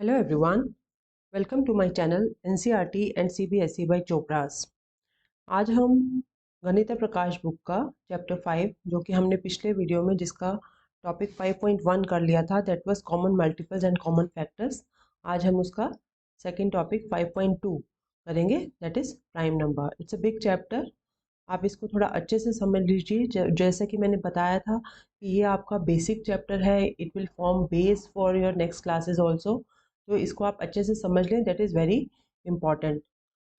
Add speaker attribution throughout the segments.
Speaker 1: Hello everyone, welcome to my channel NCERT and CBSE by Chopra's. आज हम गणित प्रकाश book का चैप्टर 5 जो कि हमने पिछले वीडियो में जिसका टॉपिक 5.1 कर लिया था, that was common multiples and common factors. आज हम उसका सेकंड टॉपिक 5.2 करेंगे, that is prime number. It's a big chapter, आप इसको थोड़ा अच्छे से समझ लीजिए। जैसा कि मैंने बताया था कि ये आपका बेसिक चैप्टर है, it will form base for your next classes also. तो इसको आप अच्छे से समझ लें, दैट इज़ वेरी इंपॉर्टेंट।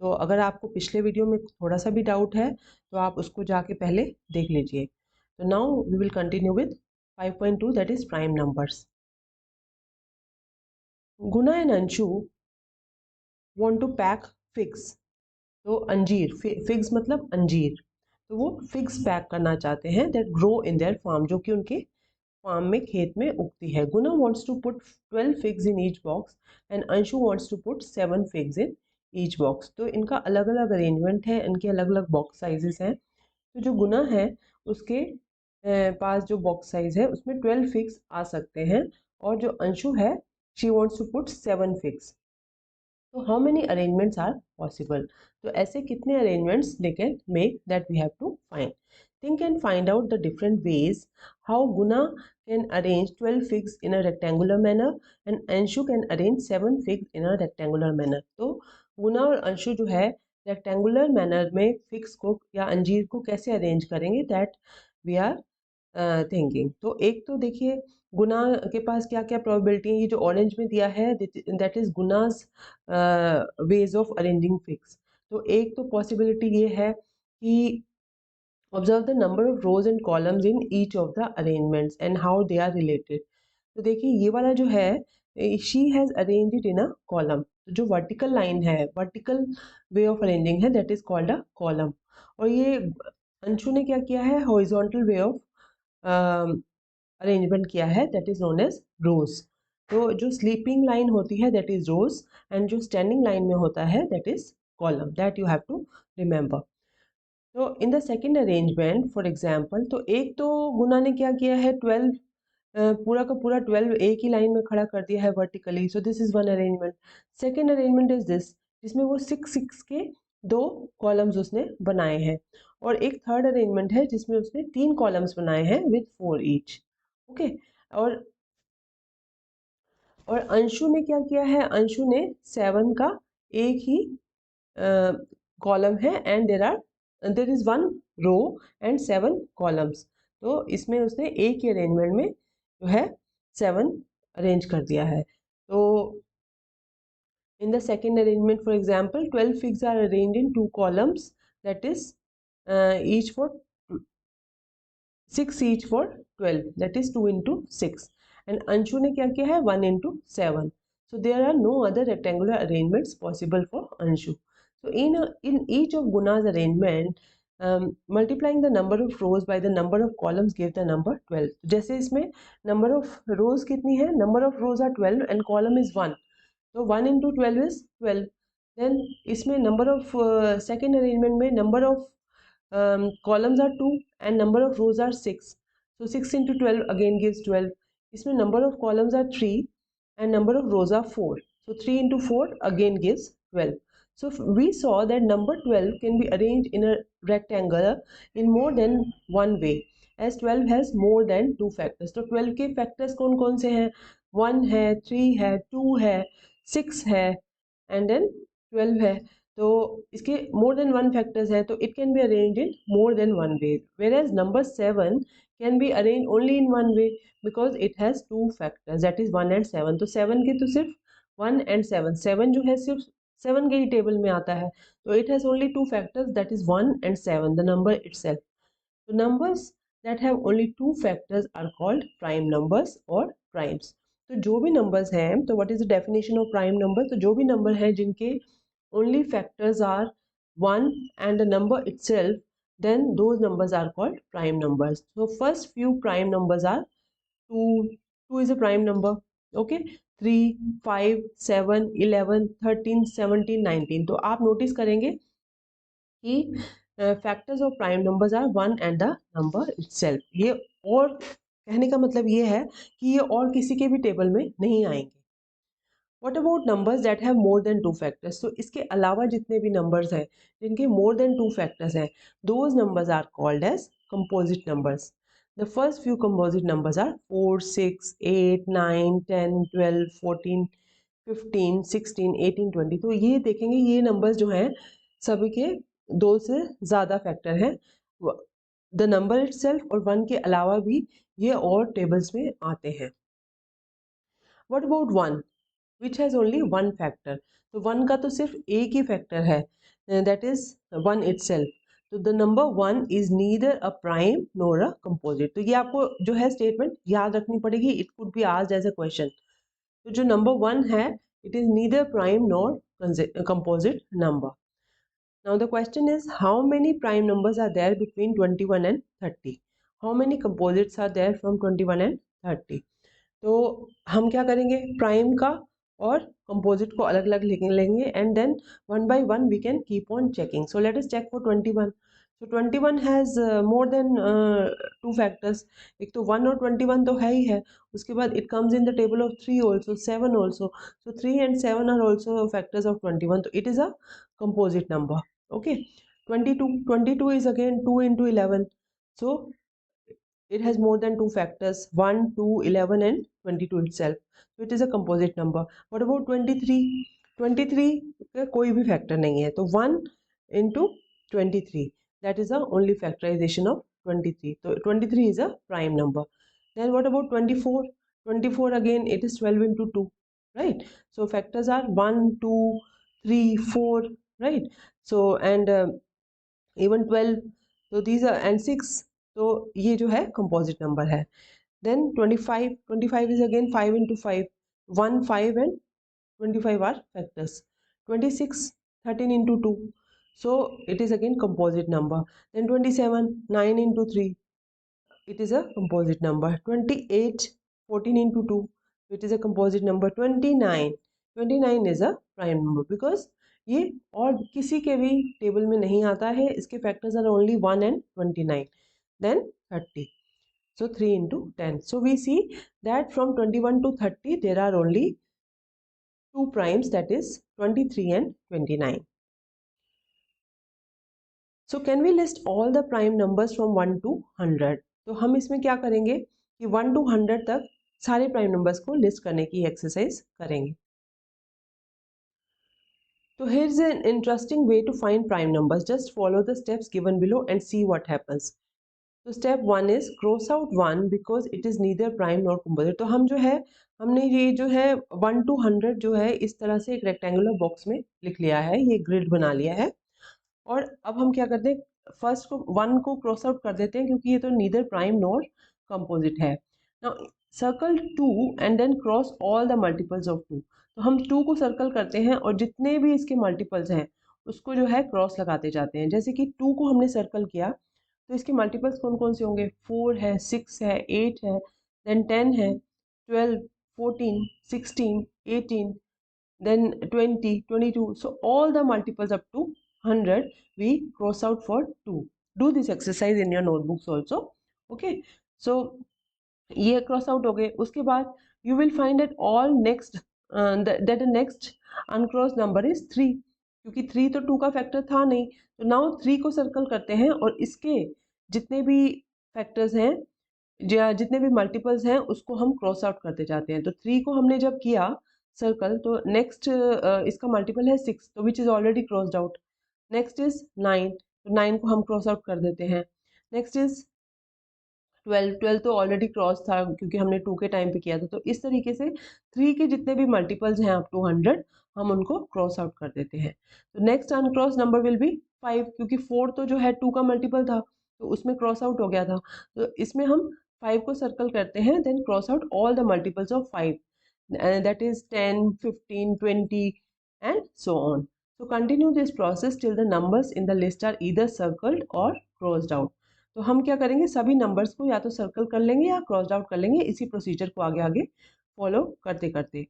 Speaker 1: तो अगर आपको पिछले वीडियो में थोड़ा सा भी डाउट है तो आप उसको जाके पहले देख लीजिए। तो now we will continue with 5.2, that is prime numbers. Guna and Anshu want to pack figs. तो अंजीर, फिग्स मतलब अंजीर, तो वो फिग्स पैक करना चाहते हैं that grow in their farm, जो कि उनके फार्म में खेत में उगती है। Guna wants to put 12 figs in each box and Anshu wants to put 7 figs in each box. तो इनका अलग अलग अरेंजमेंट है, इनके अलग अलग बॉक्स साइजेस हैं। तो जो गुना है उसके पास जो बॉक्स साइज है उसमें 12 फिग्स आ सकते हैं, और जो अंशु है she wants to put 7 figs. तो how many arrangements are possible? तो ऐसे कितने arrangements they can make, that we have to find. Think and find out the different ways how Guna can arrange 12 figs in a rectangular manner and Anshu can arrange 7 figs in a rectangular manner। तो गुना और अंशु जो है rectangular manner में figs को या अंजीर को कैसे अरेंज करेंगे, दैट वी आर थिंकिंग। तो एक तो देखिए गुना के पास क्या क्या प्रोबेबिलिटी है, ये जो ऑरेंज में दिया है that is Guna's ways of arranging figs. तो एक तो पॉसिबिलिटी ये है कि observe the number of rows and columns in each of the arrangements and how they are related. तो देखिए ये वाला जो है she has arrange it in a column. जो वर्टिकल लाइन है, वर्टिकल वे ऑफ अरेंजिंग है, that is called a column. और ये अंशु ने क्या किया है, हॉरिजॉन्टल वे ऑफ अरेंजमेंट किया है, that is known as rows. तो जो स्लीपिंग लाइन होती है दैट इज रोज, एंड जो स्टैंडिंग लाइन में होता है that is column, that you have to remember. तो in the second arrangement for example, तो एक तो गुना ने क्या किया है, 12 पूरा का पूरा 12 एक ही लाइन में खड़ा कर दिया है vertically, so this is one arrangement. Second arrangement is this, जिसमें वो 6 के 2 कॉलम्स उसने बनाए हैं, और एक थर्ड अरेंजमेंट है जिसमें उसने 3 कॉलम्स बनाए हैं विथ 4 ईच। ओके। और अंशु ने क्या किया है, अंशु ने 7 का एक ही कॉलम है, and there is 1 row and 7 columns. तो इसमें उसने एक ही अरेंजमेंट में जो है 7 अरेंज कर दिया है। तो in the second arrangement for example 12 figs are arrange in 2 columns, that is each for 6 each for 12, that is 2 into 6, and Anshu ने क्या किया है 1 into 7। So there are no other rectangular arrangements possible for Anshu। So in each of Guna's arrangement, multiplying the number of rows by the number of columns give the number 12। जैसे इसमें number of rows कितनी है, number of rows are 12 and column is 1, तो 1 into 12 is 12। Then इसमें number of second arrangement में number of columns are 2 and number of rows are 6, so 6 into 12 again gives 12। इसमें number of columns are 3 and number of rows are 4, so 3 into 4 again gives 12। So we saw that number 12 can be arranged in a rectangle in more than one way, as 12 has more than 2 factors। तो 12 के factors कौन कौन से हैं, 1 है, 3 है, 2 है, 6 है, एंड देन 12 है। तो इसके मोर देन 1 फैक्टर्स है, तो it can be arrange in more than 1 way, whereas number 7 can be arrange only in 1 way because it has 2 factors, that is 1 and 7। तो 7 के तो सिर्फ 1 एंड 7, 7 जो है सिर्फ 7 के ही टेबल में आता है, तो it has only 2 factors, that is 1 and 7, the number itself. तो numbers that have only 2 factors are called prime numbers or primes। तो जो भी numbers हैं, तो what is the definition of prime number? तो जो भी number है जिनके only factors are 1 and the number itself, then those numbers are called prime numbers। So first few prime numbers are 2, 2 is a prime number, okay, 3, 5, 7, 11, 13, 17, 19। तो आप notice करेंगे कि factors of prime numbers are 1 and the number itself. ये और कहने का मतलब ये है कि ये और किसी के भी टेबल में नहीं आएंगे। What about numbers that have more than 2 factors? तो इसके अलावा जितने भी नंबर्स हैं जिनके मोर देन 2 फैक्टर्स हैं, those numbers are called as composite numbers. The first few composite numbers are 4, 6, 8, 9, 10, 12, 14, 15, 16, 18, 20. तो ये देखेंगे ये नंबर्स जो हैं सभी के 2 से ज़्यादा फैक्टर हैं. द नंबर इटसेल्फ और 1 के अलावा भी ये और टेबल्स में आते हैं. What about 1 which has only 1 factor? तो 1 का तो सिर्फ एक ही फैक्टर है, दैट इज 1 इटसेल्फ. तो the number 1 is neither a prime nor a composite. तो ये आपको जो है स्टेटमेंट याद रखनी पड़ेगी. It could be asked as a question. तो जो नंबर 1 है, it is neither prime nor composite number. Now the question is, how many prime numbers are there between 21 and 30? How many composites are there from 21 and 30? तो हम क्या करेंगे, prime का और composite को अलग अलग लिख लेंगे and then one by one we can keep on checking. So let us check for 21. So 21 has more than 2 factors. एक तो 1 और 21 तो है ही है. उसके बाद it comes in the table of 3 also, 7 also. So 3 and 7 are also factors of 21. तो it is a composite number. Okay. 22 is again 2 into 11. So it has more than 2 factors, 1, 2, 11 and 22 itself. So it is a composite number. What about 23? 23 का कोई भी factor नहीं है, तो 1 into 23, that is the only factorization of 23. So 23 is a prime number. Then what about 24? 24 again it is 12 into 2, right? So factors are 1, 2, 3, 4, right? So and even 12. So these are and 6. तो ये जो है composite number है. Then 25 is again 5 into 5, 1, 5 and 25 are factors. 26 13 into 2, so it is again composite number. Then 27 9 into 3, it is a composite number. 28 14 into 2, it is a composite number. 29 is a prime number because ये और किसी के भी table में नहीं आता है. इसके factors are only 1 and 29. Then 30. So 3 into 10. So we see that from 21 to 30 there are only 2 primes, that is 23 and 29. So can we list all the prime numbers from 1 to 100? तो हम इसमें क्या करेंगे कि 1 to 100 तक सारे prime numbers को list करने की एक्सरसाइज करेंगे. So here's an interesting way to find prime numbers. Just follow the steps given below and see what happens. तो step 1 is cross out 1 because it is neither prime nor composite. तो हम जो है हमने ये जो है 1 to 100 जो है इस तरह से एक रेक्टेंगुलर बॉक्स में लिख लिया है, ये ग्रिड बना लिया है. और अब हम क्या करते हैं, फर्स्ट को 1 को क्रॉस आउट कर देते हैं क्योंकि ये तो नीदर प्राइम नॉर कंपोजिट है. Now circle 2 and then cross all the multiples of 2. तो हम 2 को सर्कल करते हैं और जितने भी इसके मल्टीपल्स हैं उसको जो है क्रॉस लगाते जाते हैं. जैसे कि 2 को हमने सर्कल किया तो इसके मल्टीपल्स कौन कौन से होंगे, 4 है, 6 है, 8 है, देन 10 है, 12, 14, 16, 18, then 20, 22. So all the multiples up to 100 we cross out for 2. Do this exercise in your notebooks also. Okay, so ये क्रॉस आउट हो गए. उसके बाद you will find that all next that the next uncross number is 3, क्योंकि 3 तो 2 का factor था नहीं. तो नाउ 3 को सर्कल करते हैं और इसके जितने भी फैक्टर्स हैं या जितने भी मल्टीपल्स हैं उसको हम क्रॉस आउट करते जाते हैं. तो 3 को हमने जब किया सर्कल तो नेक्स्ट इसका मल्टीपल है 6, तो which is already crossed out. Next is 9, तो 9 को हम क्रॉस आउट कर देते हैं. नेक्स्ट इज 12 तो ऑलरेडी क्रॉस था क्योंकि हमने 2 के टाइम पे किया था. तो इस तरीके से 3 के जितने भी मल्टीपल्स हैं अप टू 100 हम उनको क्रॉस आउट कर देते हैं. तो next uncross number will be 5, क्योंकि 4 तो जो है 2 का मल्टीपल था तो उसमें क्रॉस आउट हो गया था. तो इसमें हम 5 को सर्कल करते हैं, then cross out all the multiples of 5, that is 10, 15, 20 and so on. So continue this process till the numbers in the list are either circled or crossed out. तो हम क्या करेंगे, सभी नंबर्स को या तो सर्कल कर लेंगे या क्रॉस आउट कर लेंगे. इसी प्रोसीजर को आगे आगे फॉलो करते करते.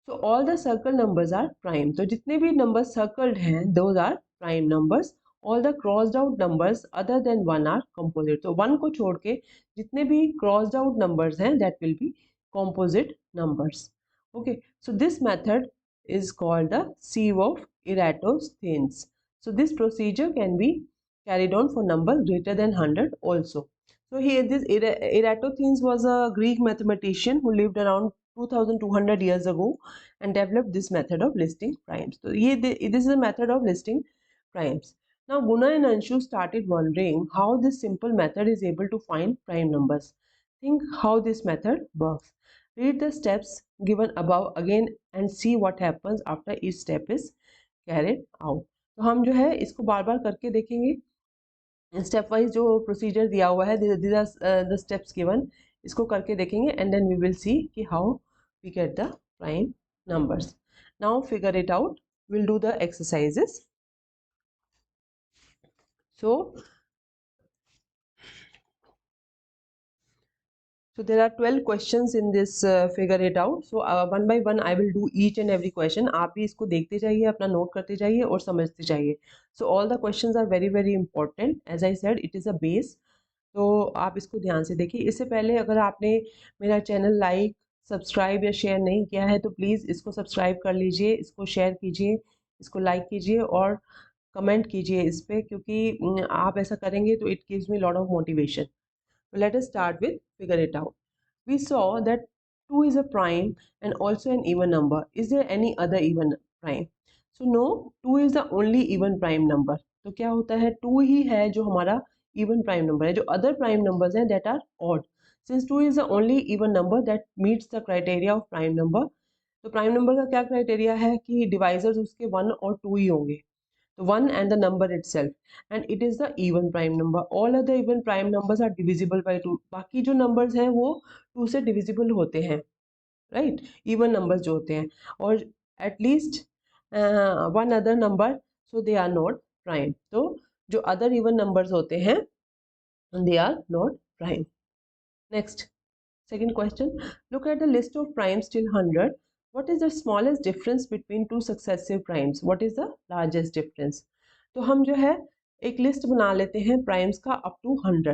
Speaker 1: So all the circle numbers are prime. तो जितने भी नंबर सर्कल्ड हैं those are prime numbers. All the crossed out numbers other than 1 are composite. तो 1 को छोड़ के जितने भी क्रॉस्ड आउट नंबर्स हैं that will be composite numbers. Okay, so this method is called the sieve of Eratosthenes. So this procedure can be carried on for numbers greater than 100 also. So here this Eratosthenes was a Greek mathematician who lived around 2200 years ago and developed this method of listing primes. So this is a method of listing primes. Now Guna and Anshu started wondering how this simple method is able to find prime numbers. Think how this method works. Read the steps given above again and see what happens after each step is carried out. तो हम जो है इसको बार बार करके देखेंगे. Step wise जो procedure दिया हुआ है, these are the steps given, इसको करके देखेंगे and then we will see कि how we get the prime numbers. Now figure it out. We'll do the exercises. So there are 12 questions in this figure it out. So one by one I will do each and every question. आप भी इसको देखते जाइए, अपना note करते जाइए और समझते जाइए. So all the questions are very very important. As I said, it is a base. तो आप इसको ध्यान से देखिए. इससे पहले अगर आपने मेरा चैनल लाइक, सब्सक्राइब या शेयर नहीं किया है तो प्लीज़ इसको सब्सक्राइब कर लीजिए, इसको शेयर कीजिए, इसको लाइक कीजिए और कमेंट कीजिए इस पर, क्योंकि आप ऐसा करेंगे तो it gives me lot of motivation. Let us start with figure it out. We saw that 2 is a prime and also an even number. Is there any other even prime? So no, 2 is the only even prime number. तो क्या होता है, 2 ही है जो हमारा even prime number है. जो other prime numbers हैं that are odd. Since 2 is the only even number that meets the criteria of prime number. तो prime number का क्या criteria है कि divisors उसके 1 और 2 ही होंगे. So 1 and the number itself, and it is the even prime number. All other even prime numbers are divisible by 2. बाकी जो numbers हैं वो 2 से divisible होते हैं, right? Even numbers जो होते हैं, और at least one other number, so they are not prime. तो जो other even numbers होते हैं they are not prime. Next, second question. Look at the list of primes till 100. What is the smallest difference between two successive primes? What is the largest difference? तो हम जो है एक list बना लेते हैं प्राइम्स का अप टू 100.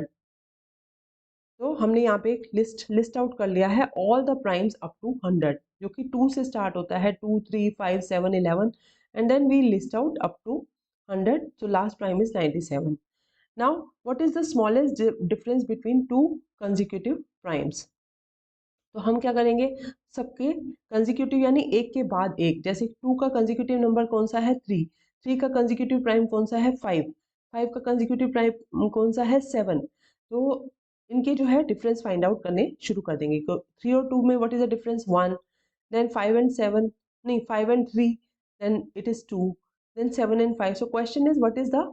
Speaker 1: तो हमने यहाँ पे एक लिस्ट आउट कर लिया है all the primes up to 100, जो कि 2 से स्टार्ट होता है, 2 3 5 7 11, and then we list out up to 100. So last prime is 97. Now what is the smallest difference between two consecutive primes? तो हम क्या करेंगे, सबके कंसेक्यूटिव यानी एक के बाद एक. जैसे 2 का कंसेक्यूटिव नंबर कौन सा है, 3. 3 का कंसेक्यूटिव प्राइम कौन सा है, 5. 5 का कंसेक्यूटिव प्राइम कौन सा है, 7. तो इनके जो है डिफरेंस फाइंड आउट करने शुरू कर देंगे. 3 और 2 में what is the difference, 1. Then 5 and 7, नहीं 5 and 3, then it is 2. Then 7 and 5. So question is what is the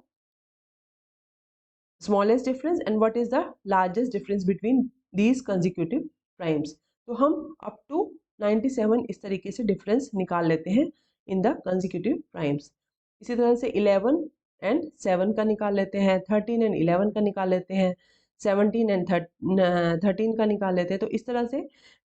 Speaker 1: smallest difference and what is the largest difference between these consecutive primes? तो हम up to 97 इस तरीके से difference निकाल लेते हैं in the consecutive primes. इसी तरह से 11 एंड 7 का निकाल लेते हैं, 13 एंड 11 का निकाल लेते हैं, 17 एंड 13 का निकाल लेते हैं. तो इस तरह से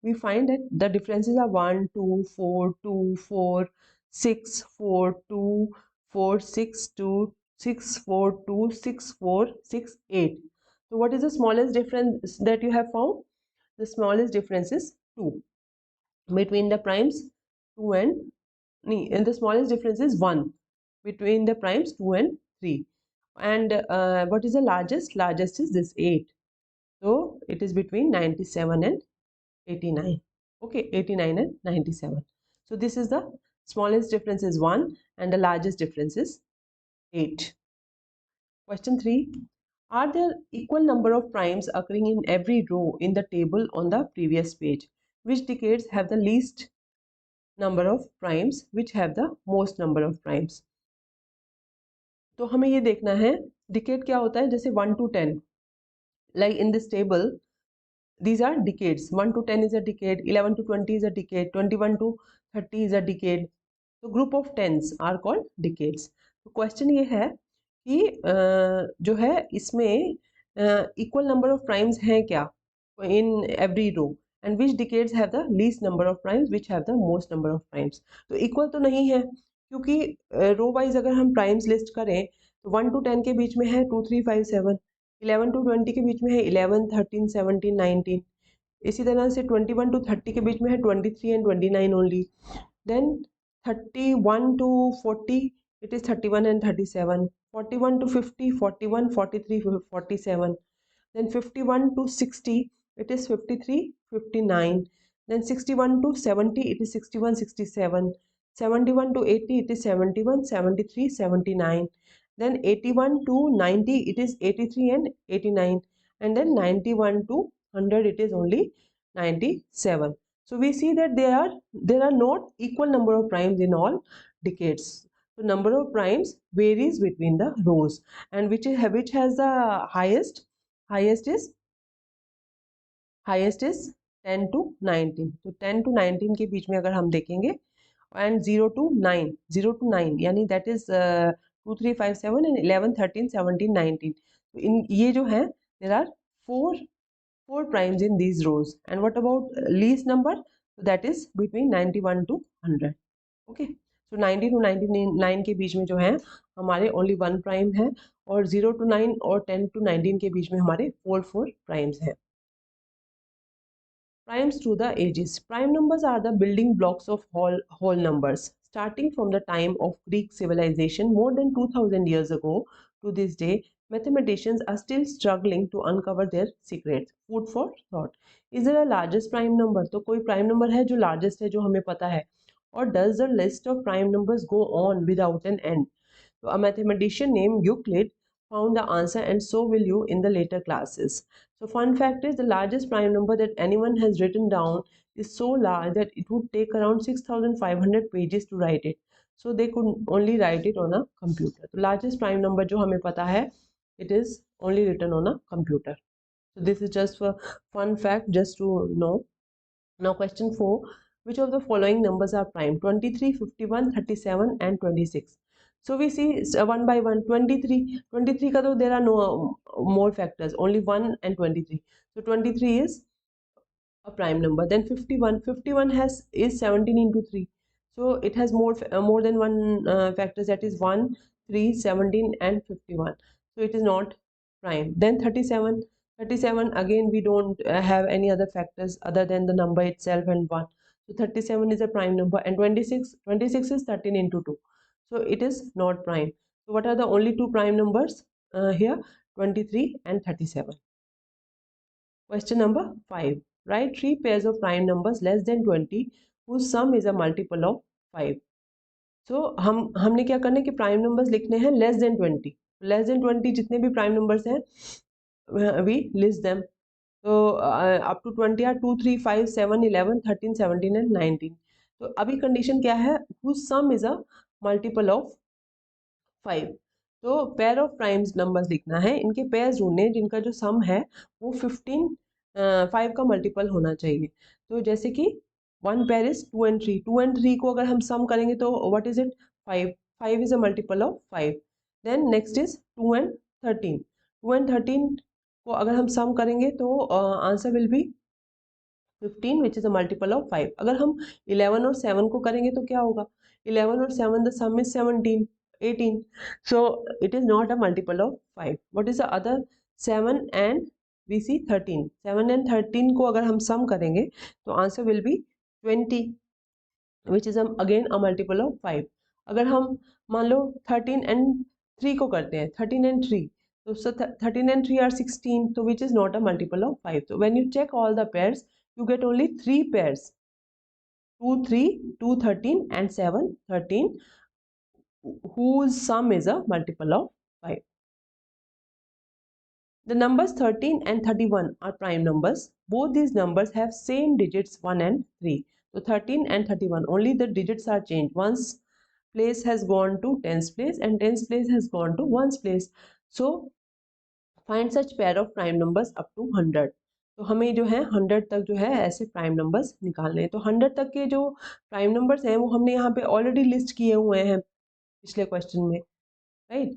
Speaker 1: we find that the differences are 1 2 4 2 4 6 4 2 4 6 2 6 4 2 6 4 6 8. So what is the smallest difference that you have found? The smallest difference is 2 between the primes 2 and the smallest difference is 1 between the primes 2 and 3. And what is the largest? Largest is this 8. So it is between 97 and 89. Okay, 89 and 97. So this is the smallest difference is 1 and the largest difference is 8. Question 3. Are there equal number of primes occurring in every row in the table on the previous page? Which decades have the least number of primes? Which have the most number of primes? तो हमें ये देखना है decade क्या होता है. जैसे 1 to 10, like in this table, these are decades. 1 to 10 is a decade, 11 to 20 is a decade, 21 to 30 is a decade. So group of tens are called decades. तो question ये है कि जो है इसमें इक्वल नंबर ऑफ प्राइम्स हैं क्या in every row, and which decades have the least number of primes, which have the most number of primes. तो इक्वल तो नहीं है, क्योंकि रो वाइज अगर हम प्राइम्स लिस्ट करें तो 1 to 10 के बीच में है 2 3 5 7, 11 to 20 के बीच में है 11 13 17 19, इसी तरह से 21 to 30 के बीच में है 23 and 29 only. Then 31 to 40 it is 31 and 37. 41 to 50 41 43 47. Then 51 to 60 it is 53 59. Then 61 to 70 it is 61 67. 71 to 80 it is 71 73 79. Then 81 to 90 it is 83 and 89. And then 91 to 100 it is only 97. So we see that there are not equal number of primes in all decades. So number of primes varies between the rows, and which has the highest is 10 to 19. तो 10 to 19 के बीच में अगर हम देखेंगे, and 0 to 9 यानी that is 2 3 5 7 and 11 13 17 19. तो इन ये जो है there are four primes in these rows. And what about least number? So that is between 91 to 100. Okay, so 90 to 99 के बीच में जो है हमारे only one prime है, और 0 to 9 और 10 to 19 के बीच में हमारे four primes हैं. Primes through the ages. Prime numbers are the building blocks of whole numbers. Starting from the time of Greek civilization more than 2000 years ago to this day, mathematicians are still struggling to uncover their secrets. Food for thought. Is there a largest prime number? तो कोई prime number है जो largest है जो हमें पता है. Or does the list of prime numbers go on without an end? So a mathematician named Euclid found the answer, and so will you in the later classes. So fun fact is, the largest prime number that anyone has written down is so large that it would take around 6500 pages to write it. So they could only write it on a computer. The largest prime number जो हमें पता है, it is only written on a computer. So this is just for fun fact, just to know. Now question 4. Which of the following numbers are prime? 23, 51, 37 and 26. So we see one by one. 23 का तो there are no more factors, only 1 and 23. So 23 is a prime number. Then 51 is 17 into 3. So it has more than one factors, that is 1, 3, 17 and 51. So it is not prime. Then 37 again we don't have any other factors other than the number itself and 1. So 37 is a prime number. And 26 is 13 into 2. So it is not prime. So what are the only two prime numbers here? 23 and 37. Question number 5. Write 3 pairs of prime numbers less than 20 whose sum is a multiple of 5. So हमने क्या करना है कि prime numbers लिखने हैं less than 20. Less than 20 जितने भी prime numbers हैं वी लिस्ट देम. तो अप टू 20 आर 2 3 5 7 11 13 17 एंड 19. तो अभी कंडीशन क्या है? whose sum is a multiple of 5. तो पेयर ऑफ प्राइम्स नंबर्स लिखना है, इनके पेयर्स ढूंढने जिनका जो सम है वो 5 का मल्टीपल होना चाहिए. तो जैसे कि one pair is 2 and 3. 2 and 3 को अगर हम सम करेंगे तो what is it? 5. 5 is a multiple of 5. Then next is 2 and 13. 2 and 13 को अगर हम सम करेंगे तो answer will B 15 which is a multiple of 5. अगर हम 11 और 7 को करेंगे तो क्या होगा? 11 और 7 the sum is 17 18. So it is not a multiple of 5. What is the other? 7 and we see 13. 7 and 13 को अगर हम sum करेंगे तो answer will be 20 which is again a multiple of 5. अगर हम मान लो 13 and 3 को करते हैं, 13 and 3, so 13 and 3 are 16, so which is not a multiple of 5. So when you check all the pairs, you get only 3 pairs, 2 3, 2 13 and 7 13, whose sum is a multiple of 5. The numbers 13 and 31 are prime numbers. Both these numbers have same digits 1 and 3. So 13 and 31, only the digits are changed. One's place has gone to tens place and tens place has gone to ones place. So find such pair of prime numbers up to 100. तो हमें जो है 100 तक जो है ऐसे prime numbers निकालने हैं. तो 100 तक के जो प्राइम नंबर्स हैं वो हमने यहाँ पे ऑलरेडी लिस्ट किए हुए हैं पिछले क्वेश्चन में, राइट?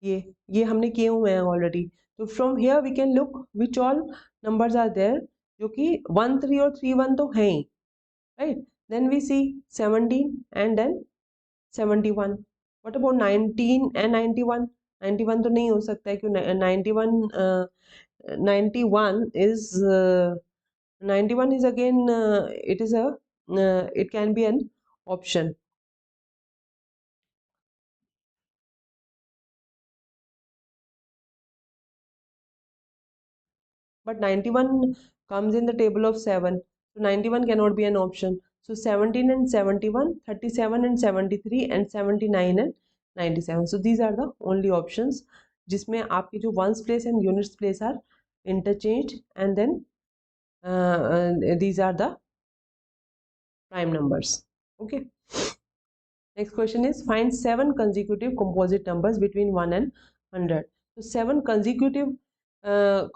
Speaker 1: ये हमने किए हुए हैं ऑलरेडी. तो from here we can look which all numbers are there, जो कि 1 3 और 3 1 तो हैं ही, right? Then we see 17 and then 71. What about 19 and 91? 91 तो नहीं हो सकता है, क्यों 91 91 is 91 is again it is a it can be an option. But 91 comes in the table of 7. So 91 cannot be an option. So 17 and 71, 37 and 73 and 79 and 97. So these are the only options जिसमें आपके जो ones place and units place are interchanged, and then these are the prime numbers. Okay. Next question is find 7 consecutive composite numbers between 1 and 100. तो 7 consecutive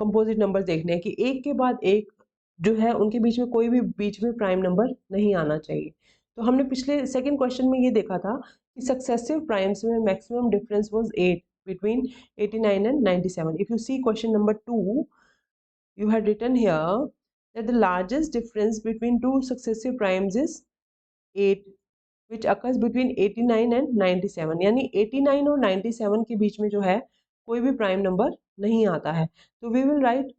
Speaker 1: composite numbers देखने हैं कि एक के बाद एक जो है उनके बीच में कोई भी बीच में प्राइम नंबर नहीं आना चाहिए. तो हमने पिछले सेकंड क्वेश्चन में ये देखा था कि सक्सेसिव प्राइम्स में maximum difference was 8 between 89 and 97. If you see question number 2, you had written here that the largest difference between two successive primes is 8, which occurs between 89 and 97. यानी 89 और 97 के बीच में जो है कोई भी प्राइम नंबर नहीं आता है. तो we will write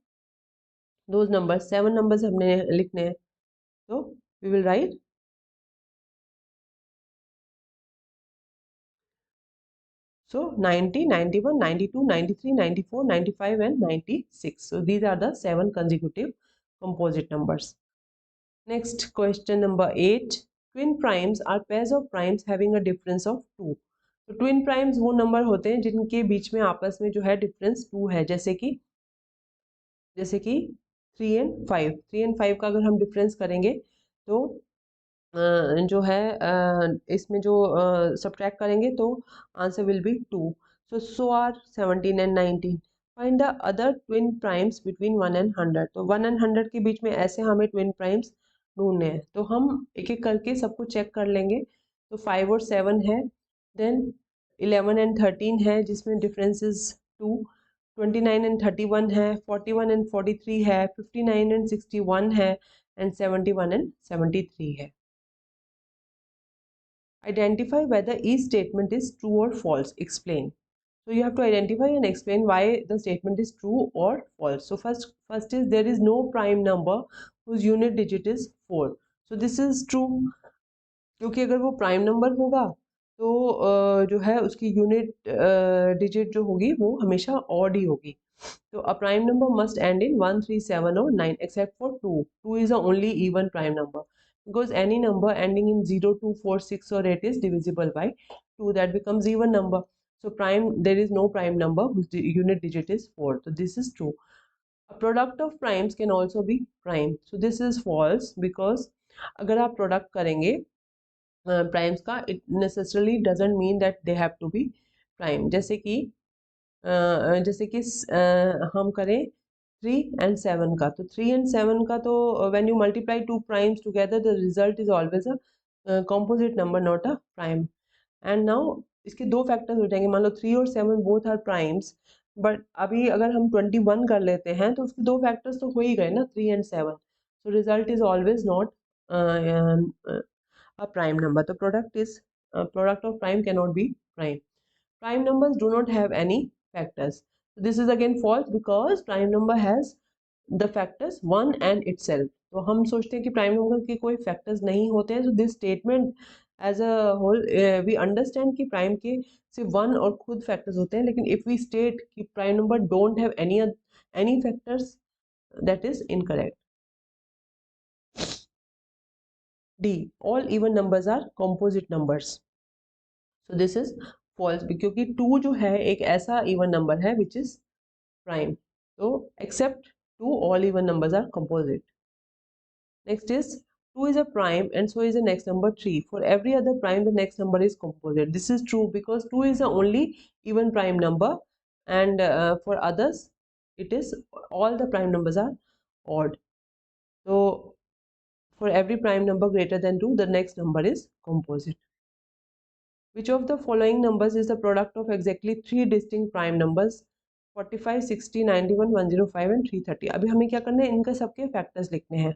Speaker 1: those numbers, 7 numbers हमने लिखने हैं. तो we will write so 90, 91, 92, 93, 94, 95 and 96. So these are the 7 consecutive composite numbers. Next question number 8. Twin primes are pairs of primes having a difference of 2. तो twin primes वो number होते हैं जिनके बीच में आपस में जो है डिफरेंस 2 है. जैसे कि 3 एंड 5. 3 एंड 5 का अगर हम डिफरेंस करेंगे तो जो है इसमें जो सब्ट्रैक्ट करेंगे तो answer will be 2. So are 17 and 19. Find the other twin primes between 1 and 100. तो 1 एंड 100 के बीच में ऐसे हमें ट्विन प्राइम्स ढूंढने हैं. तो हम एक एक करके सबको चेक कर लेंगे. तो 5 और 7 है, देन 11 एंड 13 है जिसमें डिफरेंस इज 2. 29 एंड 31 है, 41 एंड 43 है, 59 एंड 61 है, एंड 71 एंड 73 है. Identify whether each statement is true or false. Explain. So you have to identify and explain why the statement is true or false. So first is there is no prime number whose unit digit is 4. So this is true, क्योंकि अगर वो prime number होगा तो जो है उसकी unit digit जो होगी वो हमेशा ऑड ही होगी. तो a prime number must end in 1, 3, 7 or 9 except for 2. 2 is the only even prime number because any number ending in 0, 2, 4, 6 or 8 is divisible by 2. That becomes even number. So there is no prime number whose unit digit is 4. So this is true. A product of primes can also be prime. So this is false because अगर आप product करेंगे primes का, it necessarily doesn't mean that they have to be prime. जैसे कि हम करें 3 and 7 का. तो 3 and 7 का तो when you multiply two primes together the result is always a composite number, not a prime. And now इसके दो फैक्टर्स हो जाएंगे. मान लो 3 और 7 बोथ आर प्राइम्स, बट अभी अगर हम 21 कर लेते हैं तो उसके दो फैक्टर्स तो हो ही गए ना, 3 and 7. So result is always not a prime number. The product of prime cannot be prime. Prime numbers do not have any factors. So this is again false because prime number has the factors 1 and itself. तो हम सोचते हैं कि prime number के कोई factors नहीं होते हैं. So this statement as a whole we understand कि प्राइम के सिर्फ 1 और खुद फैक्टर्स होते हैं. लेकिन इफ वी स्टेट कि prime number don't have any factors, that is incorrect. D. All even numbers are composite numbers. So this is false क्योंकि 2 जो है एक ऐसा even number है which is prime. So except 2, all even numbers are composite. Next is 2 is a prime and so is the next number 3. For every other prime the next number is composite. This is true because 2 is the only even prime number, and for others it is all the prime numbers are odd. So for every prime number greater than 2 the next number is composite. Which of the following numbers is the product of exactly 3 distinct prime numbers 45, 60, 91, 105 and 330. अभी हमें क्या करना है, इनका सबके factors लिखने हैं.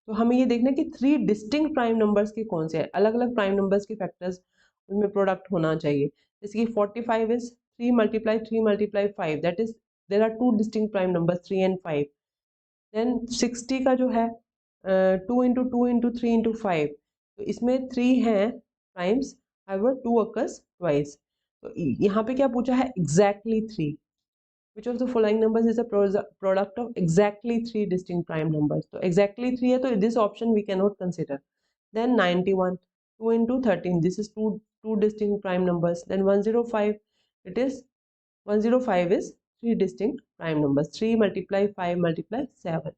Speaker 1: तो हमें ये देखना है कि 3 डिस्टिंक्ट प्राइम नंबर्स के कौन से हैं, अलग अलग प्राइम नंबर्स के फैक्टर्स उनमें प्रोडक्ट होना चाहिए. जैसे कि 45 is 3 multiply 5, that is there are two distinct prime numbers 3 and 5. Then 60 का जो है 2 into 2 into 3 into 5, तो इसमें 3 हैं प्राइम्स, however 2 occurs twice. तो यहाँ पे क्या पूछा है, exactly 3. Which of the following numbers is a product of exactly 3 distinct prime numbers? तो exactly 3 है, तो this option we cannot consider. Then 91, 2 into 13, this is two distinct prime numbers. Then 105, it is 105 is 3 distinct prime numbers. 3 multiply 5 multiply 7.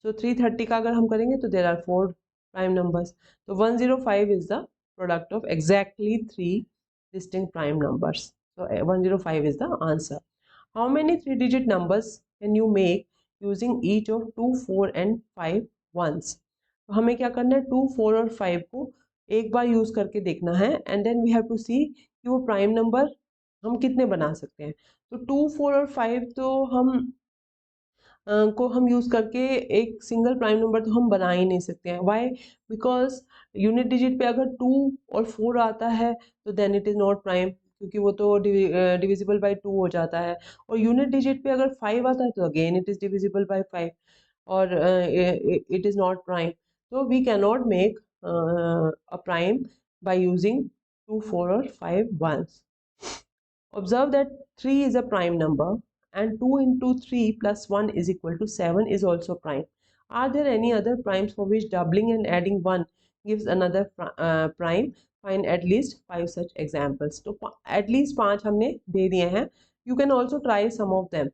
Speaker 1: So 330 का अगर हम करेंगे तो there are 4 prime numbers. So 105 is the product of exactly 3 distinct prime numbers. So 105 is the answer. How many 3-digit numbers can you make using each of 2, 4 and 5 ones? तो हमें क्या करना है, 2, 4 और 5 को एक बार यूज करके देखना है, and then we have to see कि वो प्राइम नंबर हम कितने बना सकते हैं. तो 2, 4 और 5 तो हम यूज करके एक सिंगल प्राइम नंबर तो हम बना ही नहीं सकते हैं. व्हाई? बिकॉज यूनिट डिजिट पे अगर 2 और 4 आता है तो then it is not prime, क्योंकि वो तो डिविजिबल बाय 2 हो जाता है. और यूनिट डिजिट पे अगर 5 आता है तो again it is divisible by 5 और इट इज नॉट प्राइम. तो we can not make a prime by using 2, 4 और 5 ones. Observe that 3 is a prime number and 2 into 3 plus 1 is equal to 7 is also prime. Are there any other primes for which doubling and adding 1 gives another prime? Find at least 5 such examples. So at least 5 हमने दे दिए हैं. You can also try some of them.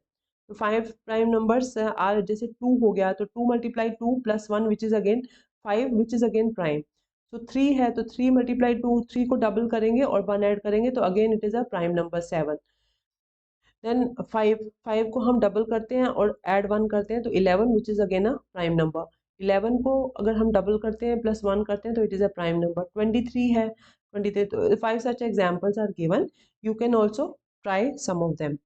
Speaker 1: So 5 prime numbers are जैसे 2 हो गया तो 2 multiply 2 plus 1 which is again 5 which is again prime. तो 3 है तो 3 मल्टीप्लाई 2, 3 को डबल करेंगे और 1 ऐड करेंगे तो again it is a prime number 7. Then 5 को हम डबल करते हैं और ऐड 1 करते हैं तो 11 which is again a prime number. 11 को अगर हम डबल करते हैं प्लस 1 करते हैं तो it is a prime number. 23 है, 23 तो 5 such examples are given. You can also try some of them.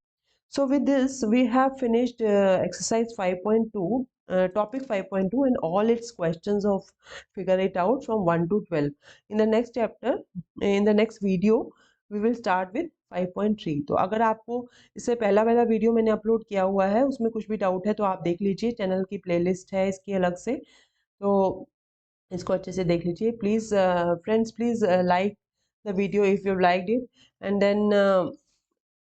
Speaker 1: So with this, we have finished exercise 5.2, topic 5.2 and all its questions of figure it out from 1 to 12. In the next chapter, in the next video, we will start with 5.3. तो अगर आपको इससे पहला video मैंने upload किया हुआ है, उसमें कुछ भी डाउट है तो आप देख लीजिए, चैनल की प्लेलिस्ट है इसकी अलग से, तो इसको अच्छे से देख लीजिए. Please friends, please like the video if you've liked it, and then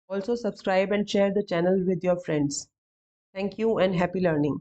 Speaker 1: also subscribe and share the channel with your friends. Thank you and happy learning.